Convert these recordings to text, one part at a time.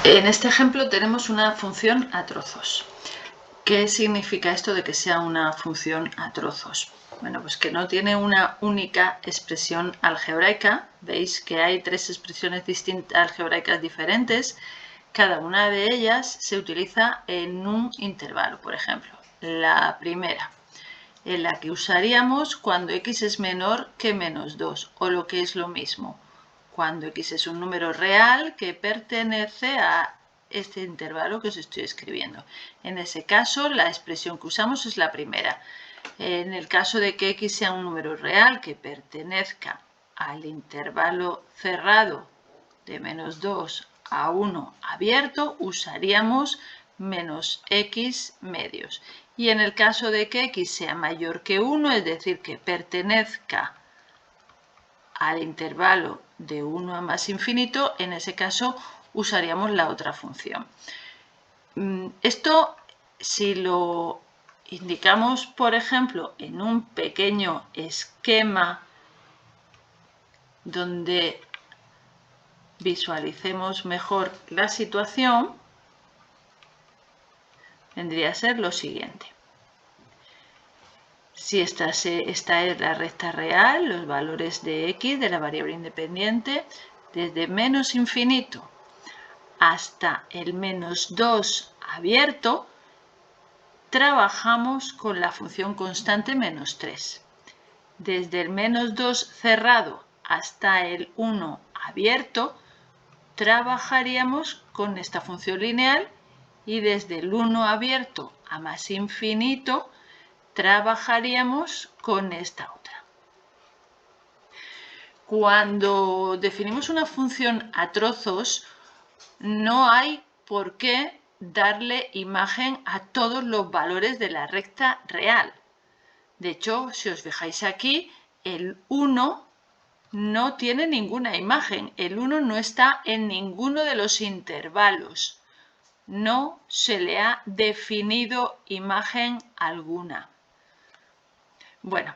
En este ejemplo tenemos una función a trozos. ¿Qué significa esto de que sea una función a trozos? Bueno, pues que no tiene una única expresión algebraica. Veis que hay tres expresiones algebraicas diferentes. Cada una de ellas se utiliza en un intervalo. Por ejemplo, la primera, en la que usaríamos cuando x es menor que menos 2, o lo que es lo mismo, cuando x es un número real que pertenece a este intervalo que os estoy escribiendo. En ese caso, la expresión que usamos es la primera. En el caso de que x sea un número real que pertenezca al intervalo cerrado de menos 2 a 1 abierto, usaríamos menos x medios. Y en el caso de que x sea mayor que 1, es decir, que pertenezca al intervalo de 1 a más infinito, en ese caso usaríamos la otra función. Esto, si lo indicamos, por ejemplo, en un pequeño esquema donde visualicemos mejor la situación, vendría a ser lo siguiente. Si esta es la recta real, los valores de x, de la variable independiente, desde menos infinito hasta el menos 2 abierto, trabajamos con la función constante menos 3. Desde el menos 2 cerrado hasta el 1 abierto, trabajaríamos con esta función lineal, y desde el 1 abierto a más infinito trabajaríamos con esta otra. Cuando definimos una función a trozos, no hay por qué darle imagen a todos los valores de la recta real. De hecho, si os fijáis aquí, el 1 no tiene ninguna imagen. El 1 no está en ninguno de los intervalos. No se le ha definido imagen alguna. Bueno,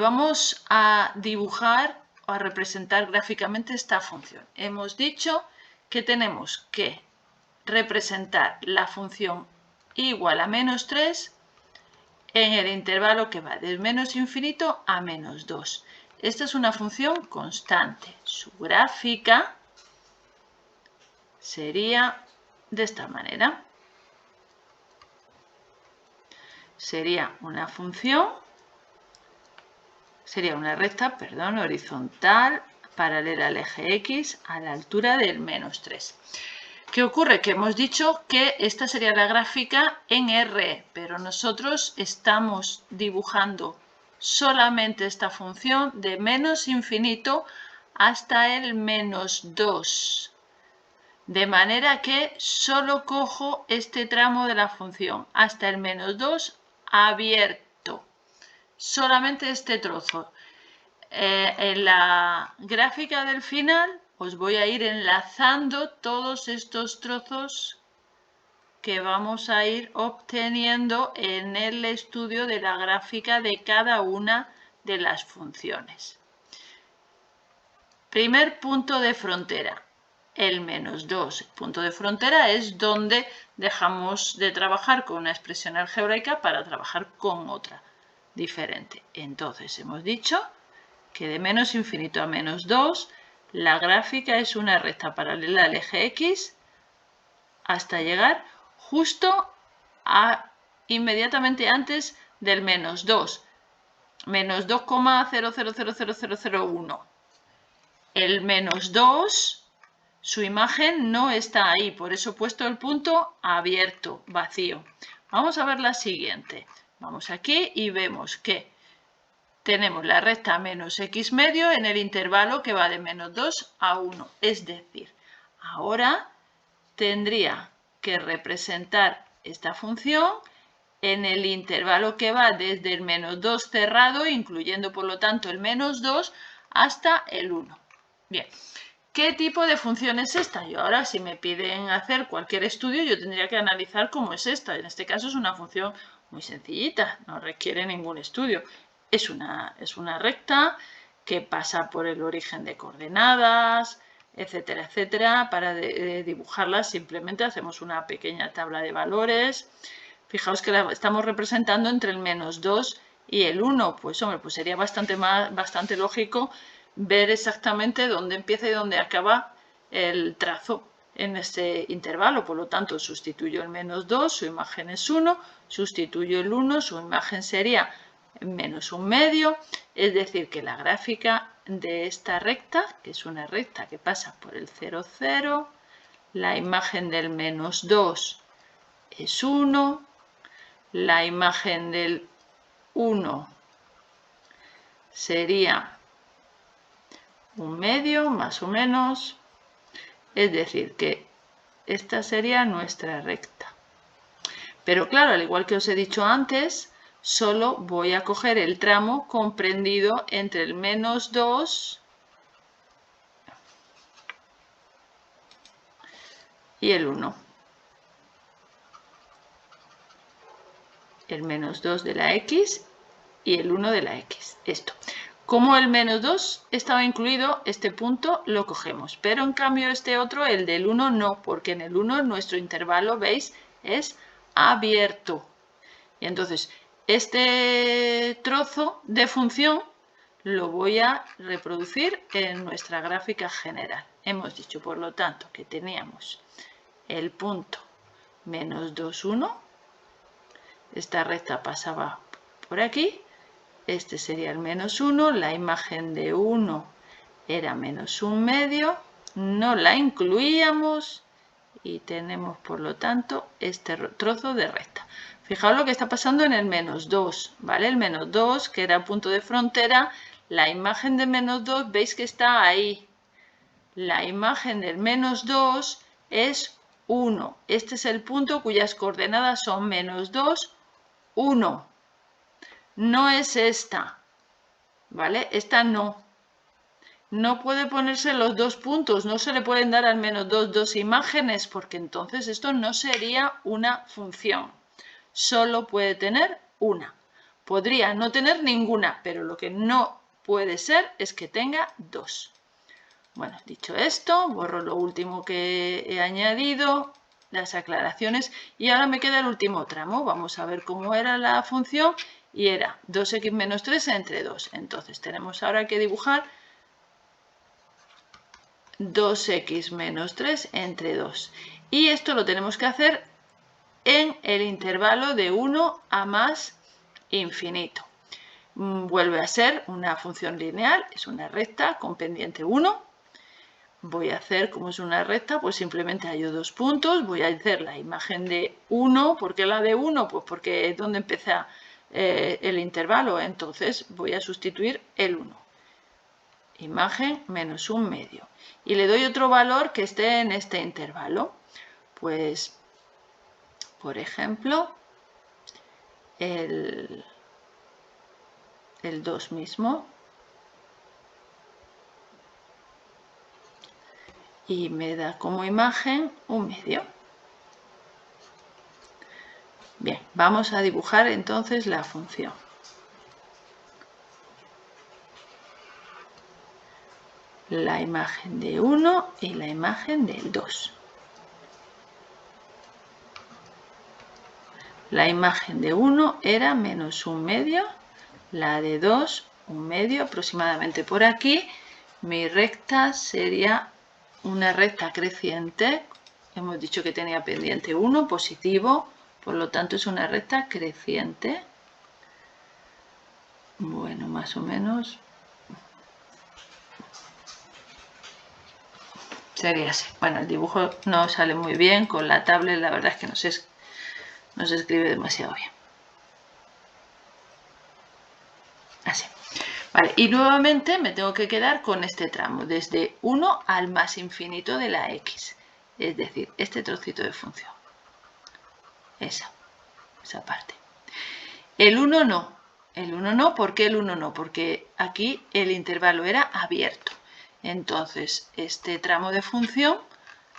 vamos a dibujar o a representar gráficamente esta función. Hemos dicho que tenemos que representar la función igual a menos 3 en el intervalo que va de menos infinito a menos 2. Esta es una función constante. Su gráfica sería de esta manera. Sería una recta, horizontal, paralela al eje X a la altura del menos 3. ¿Qué ocurre? Que hemos dicho que esta sería la gráfica en R, pero nosotros estamos dibujando solamente esta función de menos infinito hasta el menos 2. De manera que solo cojo este tramo de la función hasta el menos 2 abierto. Solamente este trozo. En la gráfica del final os voy a ir enlazando todos estos trozos que vamos a ir obteniendo en el estudio de la gráfica de cada una de las funciones. Primer punto de frontera, el menos 2. El punto de frontera es donde dejamos de trabajar con una expresión algebraica para trabajar con otra diferente. Entonces hemos dicho que de menos infinito a menos 2, la gráfica es una recta paralela al eje X hasta llegar justo inmediatamente antes del menos 2, menos 2,000001. El menos 2, su imagen no está ahí, por eso he puesto el punto abierto, vacío. Vamos a ver la siguiente. Vamos aquí y vemos que tenemos la recta menos x medio en el intervalo que va de menos 2 a 1. Es decir, ahora tendría que representar esta función en el intervalo que va desde el menos 2 cerrado, incluyendo por lo tanto el menos 2, hasta el 1. Bien, ¿qué tipo de función es esta? Yo ahora, si me piden hacer cualquier estudio, yo tendría que analizar cómo es esta. En este caso es una función muy sencillita, no requiere ningún estudio. Es una recta que pasa por el origen de coordenadas, etcétera, etcétera. Para dibujarlas simplemente hacemos una pequeña tabla de valores. Fijaos que la estamos representando entre el -2 y el 1. Pues hombre, pues sería bastante lógico ver exactamente dónde empieza y dónde acaba el trazo en este intervalo. Por lo tanto, sustituyo el -2, su imagen es 1, sustituyo el 1, su imagen sería -1/2, es decir, que la gráfica de esta recta, que es una recta que pasa por el 0, 0, la imagen del -2 es 1, la imagen del 1 sería 1/2, más o menos, es decir, que esta sería nuestra recta. Pero claro, al igual que os he dicho antes, solo voy a coger el tramo comprendido entre el -2 y el 1. El -2 de la X y el 1 de la X. Esto. Como el -2 estaba incluido, este punto lo cogemos. Pero en cambio este otro, el del 1, no, porque en el 1 nuestro intervalo, ¿veis?, es abierto. Y entonces, este trozo de función lo voy a reproducir en nuestra gráfica general. Hemos dicho, por lo tanto, que teníamos el punto -2, 1. Esta recta pasaba por aquí. Este sería el -1. La imagen de 1 era -1/2. No la incluíamos. Y tenemos, por lo tanto, este trozo de recta. Fijaos lo que está pasando en el -2, ¿vale? El -2, que era punto de frontera, la imagen de -2, veis que está ahí. La imagen del -2 es 1. Este es el punto cuyas coordenadas son -2, 1. No es esta, ¿vale? Esta no. No puede ponerse los dos puntos, no se le pueden dar al -2 dos imágenes, porque entonces esto no sería una función. Solo puede tener una. Podría no tener ninguna, pero lo que no puede ser es que tenga dos. Bueno, dicho esto, borro lo último que he añadido, las aclaraciones, y ahora me queda el último tramo. Vamos a ver cómo era la función, y era 2x menos 3 entre 2. Entonces tenemos ahora que dibujar 2x menos 3 entre 2. Y esto lo tenemos que hacer en el intervalo de 1 a más infinito. Vuelve a ser una función lineal, es una recta con pendiente 1. Voy a hacer, como es una recta, pues simplemente hallo dos puntos. Voy a hacer la imagen de 1. ¿Por qué la de 1? Pues porque es donde empieza el intervalo. Entonces voy a sustituir el 1. Imagen -1/2. Y le doy otro valor que esté en este intervalo. Pues, por ejemplo, el 2 mismo. Y me da como imagen 1/2. Bien, vamos a dibujar entonces la función. La imagen de 1 y la imagen del 2. La imagen de 1 era -1/2, la de 2, 1/2, aproximadamente por aquí. Mi recta sería una recta creciente. Hemos dicho que tenía pendiente 1, positivo, por lo tanto es una recta creciente. Bueno, más o menos sería así. Bueno, el dibujo no sale muy bien con la tablet, la verdad es que no se escribe demasiado bien. Así. Vale, y nuevamente me tengo que quedar con este tramo, desde 1 al más infinito de la X. Es decir, este trocito de función. Esa parte. El 1 no. El 1 no, ¿por qué el 1 no? Porque aquí el intervalo era abierto. Entonces, este tramo de función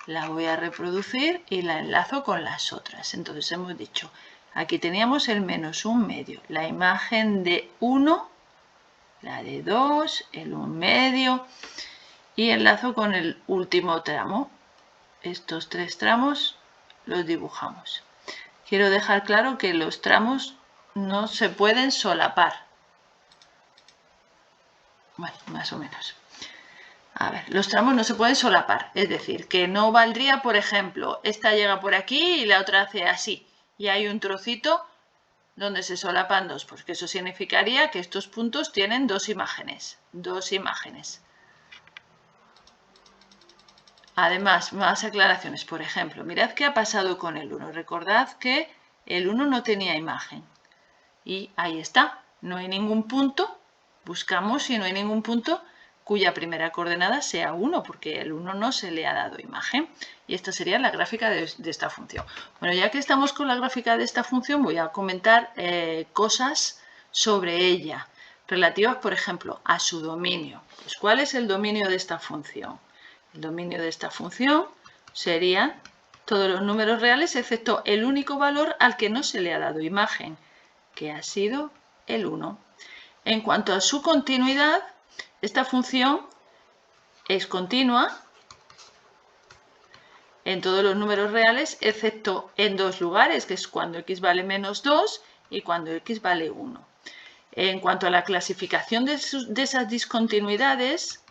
la voy a reproducir y la enlazo con las otras. Entonces hemos dicho, aquí teníamos el -1/2, la imagen de 1, la de 2, el 1/2, y enlazo con el último tramo. Estos 3 tramos los dibujamos. Quiero dejar claro que los tramos no se pueden solapar. Bueno, más o menos. A ver, los tramos no se pueden solapar, es decir, que no valdría, por ejemplo, esta llega por aquí y la otra hace así, y hay un trocito donde se solapan dos, porque eso significaría que estos puntos tienen dos imágenes. Además, más aclaraciones, por ejemplo, mirad qué ha pasado con el 1. Recordad que el 1 no tenía imagen, y ahí está, no hay ningún punto, buscamos si no hay ningún punto cuya primera coordenada sea 1, porque el 1 no se le ha dado imagen. Y esta sería la gráfica de esta función. Bueno, ya que estamos con la gráfica de esta función, voy a comentar cosas sobre ella, relativas, por ejemplo, a su dominio. Pues, ¿cuál es el dominio de esta función? El dominio de esta función serían todos los números reales, excepto el único valor al que no se le ha dado imagen, que ha sido el 1. En cuanto a su continuidad, esta función es continua en todos los números reales, excepto en dos lugares, que es cuando x vale menos 2 y cuando x vale 1. En cuanto a la clasificación de esas discontinuidades,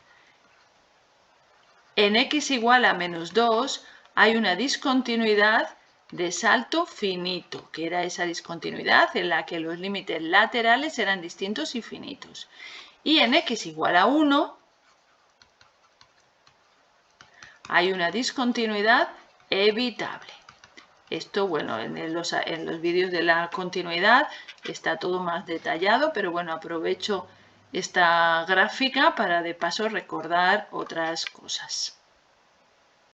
en x igual a menos 2 hay una discontinuidad de salto finito, que era esa discontinuidad en la que los límites laterales eran distintos y finitos. Y en x igual a 1 hay una discontinuidad evitable. Esto, bueno, en los vídeos de la continuidad está todo más detallado, pero bueno, aprovecho esta gráfica para de paso recordar otras cosas.